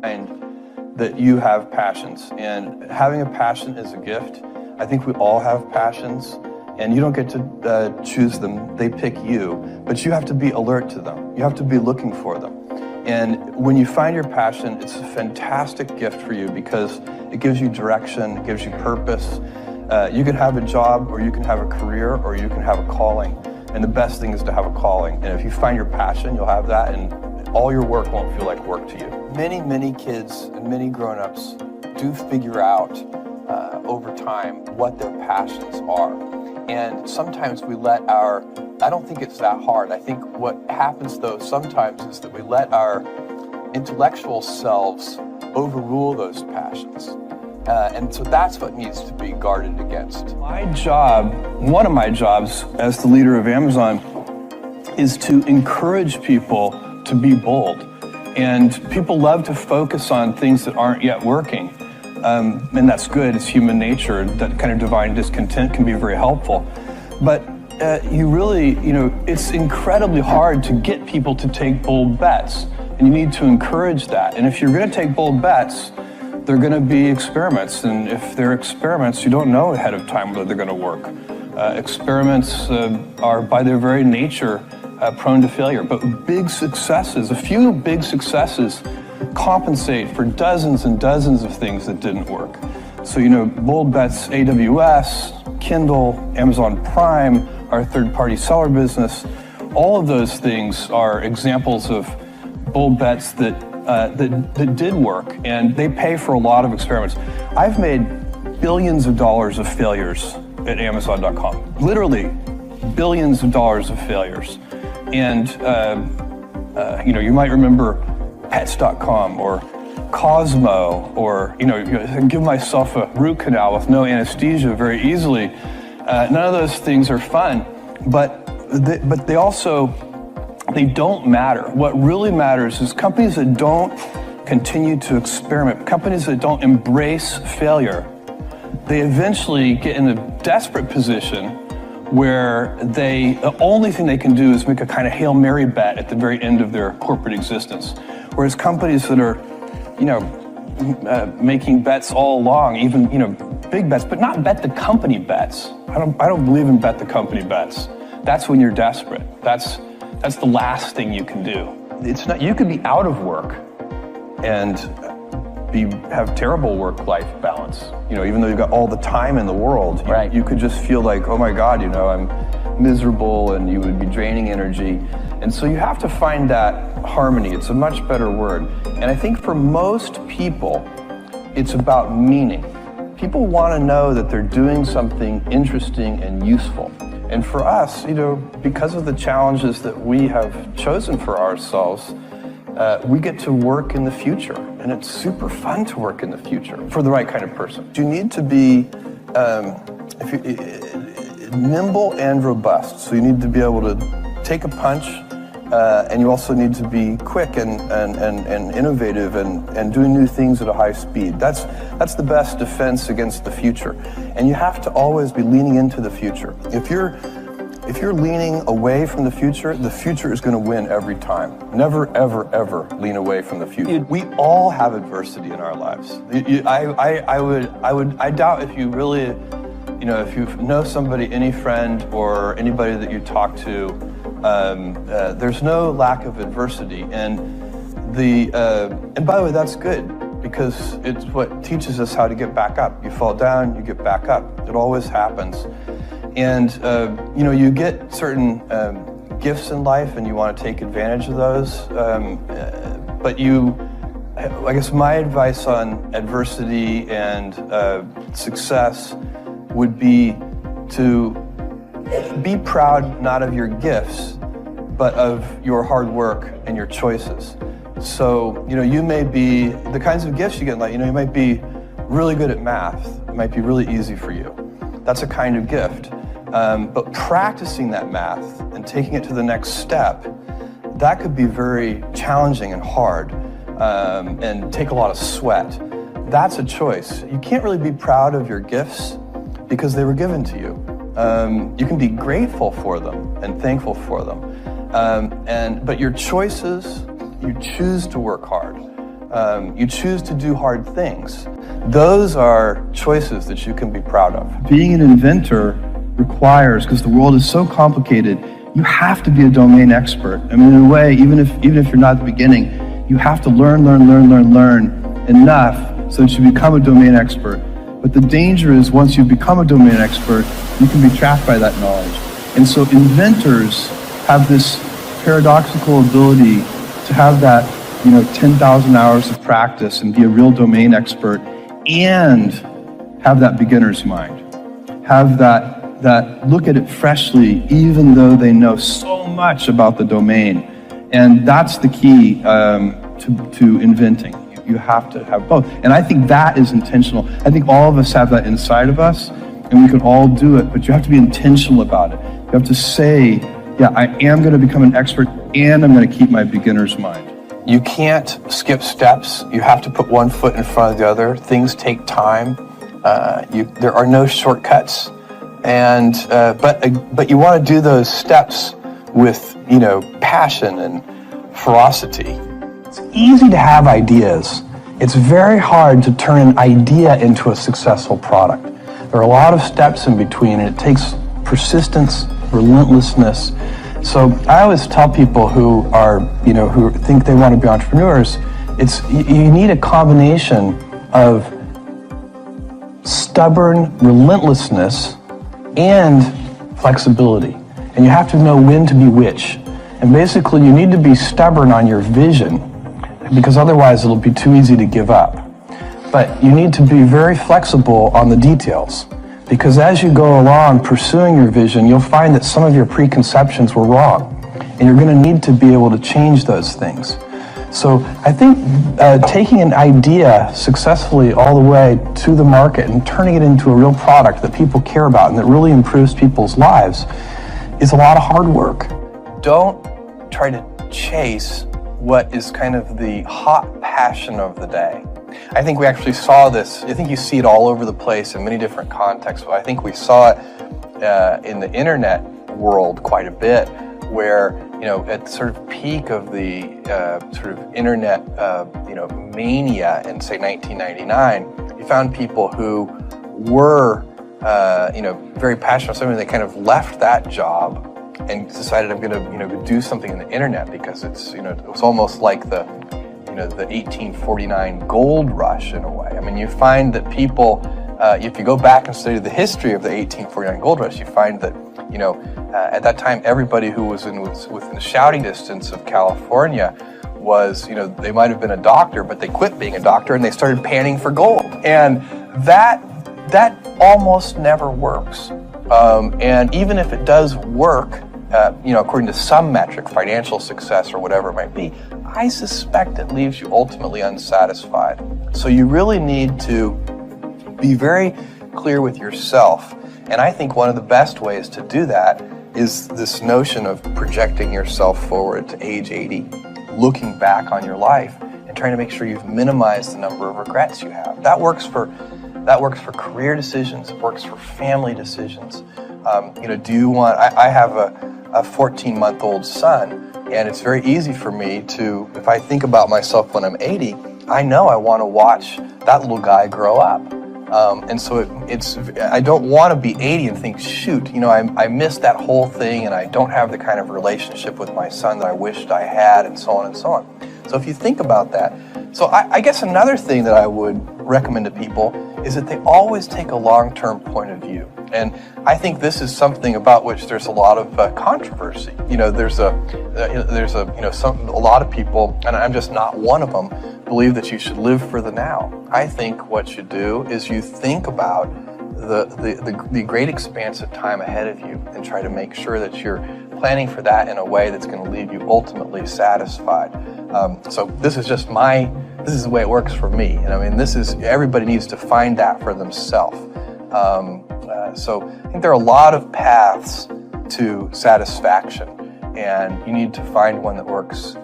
And that you have passions, and having a passion is a gift. I think we all have passions, and you don't get to choose them. They pick you, but you have to be alert to them. You have to be looking for them. And when you find your passion, it's a fantastic gift for you because it gives you direction, it gives you purpose. You can have a job, or you can have a career, or you can have a calling. And the best thing is to have a calling. And if you find your passion, you'll have that, and all your work won't feel like work to you. Many kids and many grown-ups do figure out over time what their passions are. And sometimes we let I don't think it's that hard. I think what happens though sometimes is that we let our intellectual selves overrule those passions. And so that's what needs to be guarded against. My job, one of my jobs as the leader of Amazon, is to encourage people to be bold. And people love to focus on things that aren't yet working. And that's good, it's human nature. That kind of divine discontent can be very helpful. But it's incredibly hard to get people to take bold bets. And you need to encourage that. And if you're gonna take bold bets, they're gonna be experiments. And if they're experiments, you don't know ahead of time whether they're gonna work. Experiments are by their very nature prone to failure, but big successes, a few big successes compensate for dozens and dozens of things that didn't work. So, bold bets, AWS, Kindle, Amazon Prime, our third-party seller business, all of those things are examples of bold bets that did work, and they pay for a lot of experiments. I've made billions of dollars of failures at Amazon.com, literally billions of dollars of failures. And, you might remember Pets.com or Cosmo, or, give myself a root canal with no anesthesia very easily. None of those things are fun, but they don't matter. What really matters is companies that don't continue to experiment, companies that don't embrace failure, they eventually get in a desperate position where the only thing they can do is make a kind of Hail Mary bet at the very end of their corporate existence. Whereas companies that are, making bets all along, even, big bets, but not bet the company bets. I don't believe in bet the company bets. That's when you're desperate. That's the last thing you can do. It's not, you could be out of work and have terrible work-life balance. Even though you've got all the time in the world, right. You could just feel like, oh my God, I'm miserable, and you would be draining energy. And so you have to find that harmony. It's a much better word. And I think for most people, it's about meaning. People want to know that they're doing something interesting and useful. And for us, because of the challenges that we have chosen for ourselves, we get to work in the future, and it's super fun to work in the future for the right kind of person. You need to be nimble and robust, so you need to be able to take a punch, and you also need to be quick and innovative and doing new things at a high speed. That's the best defense against the future, and you have to always be leaning into the future. If you're leaning away from the future is going to win every time. Never, ever, ever lean away from the future. We all have adversity in our lives. I doubt if you really, if you know somebody, any friend or anybody that you talk to, there's no lack of adversity. And by the way, that's good, because it's what teaches us how to get back up. You fall down, you get back up. It always happens. And, you get certain gifts in life, and you want to take advantage of those. But I guess my advice on adversity and success would be to be proud not of your gifts, but of your hard work and your choices. So, you may be, the kinds of gifts you get in life, you might be really good at math. It might be really easy for you. That's a kind of gift. But practicing that math and taking it to the next step, that could be very challenging and hard, and take a lot of sweat. That's a choice. You can't really be proud of your gifts because they were given to you. You can be grateful for them and thankful for them. But your choices, you choose to work hard. You choose to do hard things. Those are choices that you can be proud of. Being an inventor requires, because the world is so complicated, you have to be a domain expert. I mean, in a way, even if you're not at the beginning, you have to learn enough so that you become a domain expert. But the danger is once you become a domain expert, you can be trapped by that knowledge. And so inventors have this paradoxical ability to have that 10,000 hours of practice and be a real domain expert and have that beginner's mind. Have that look at it freshly, even though they know so much about the domain. And that's the key to inventing. You have to have both. And I think that is intentional. I think all of us have that inside of us, and we can all do it, but you have to be intentional about it. You have to say, yeah, I am going to become an expert, and I'm going to keep my beginner's mind. You can't skip steps. You have to put one foot in front of the other. Things take time. There are no shortcuts. And but you want to do those steps with passion and ferocity. It's easy to have ideas. It's very hard to turn an idea into a successful product. There are a lot of steps in between, and it takes persistence, relentlessness. So I always tell people who are, who think they want to be entrepreneurs, you need a combination of stubborn relentlessness and flexibility. And you have to know when to be which. And basically you need to be stubborn on your vision, because otherwise it'll be too easy to give up. But you need to be very flexible on the details, because as you go along pursuing your vision, you'll find that some of your preconceptions were wrong, and you're going to need to be able to change those things. So I think taking an idea successfully all the way to the market and turning it into a real product that people care about and that really improves people's lives is a lot of hard work. Don't try to chase what is kind of the hot passion of the day. I think we actually saw this. I think you see it all over the place in many different contexts. I think we saw it in the internet world quite a bit, where at the sort of peak of the sort of internet mania in say 1999, you found people who were very passionate about something. They kind of left that job and decided, I'm going to do something in the internet, because it's it was almost like the 1849 gold rush in a way. I mean, you find that people, if you go back and study the history of the 1849 gold rush, you find that at that time everybody who was within shouting distance of California was, they might have been a doctor, but they quit being a doctor and they started panning for gold. And that almost never works. And even if it does work, according to some metric, financial success or whatever it might be, I suspect it leaves you ultimately unsatisfied. So you really need to be very clear with yourself. And I think one of the best ways to do that is this notion of projecting yourself forward to age 80, looking back on your life and trying to make sure you've minimized the number of regrets you have. That works for career decisions. It works for family decisions. Do you want? I have a 14-month-old son, and it's very easy for me to, if I think about myself when I'm 80, I know I want to watch that little guy grow up. And so I don't want to be 80 and think, shoot, I missed that whole thing, and I don't have the kind of relationship with my son that I wished I had, and so on and so on. So if you think about that, so I guess another thing that I would recommend to people is that they always take a long-term point of view. And I think this is something about which there's a lot of controversy. There's a lot of people, and I'm just not one of them, believe that you should live for the now. I think what you do is you think about the great expanse of time ahead of you and try to make sure that you're planning for that in a way that's going to leave you ultimately satisfied. So this is the way it works for me. And I mean, everybody needs to find that for themselves. So I think there are a lot of paths to satisfaction, and you need to find one that works.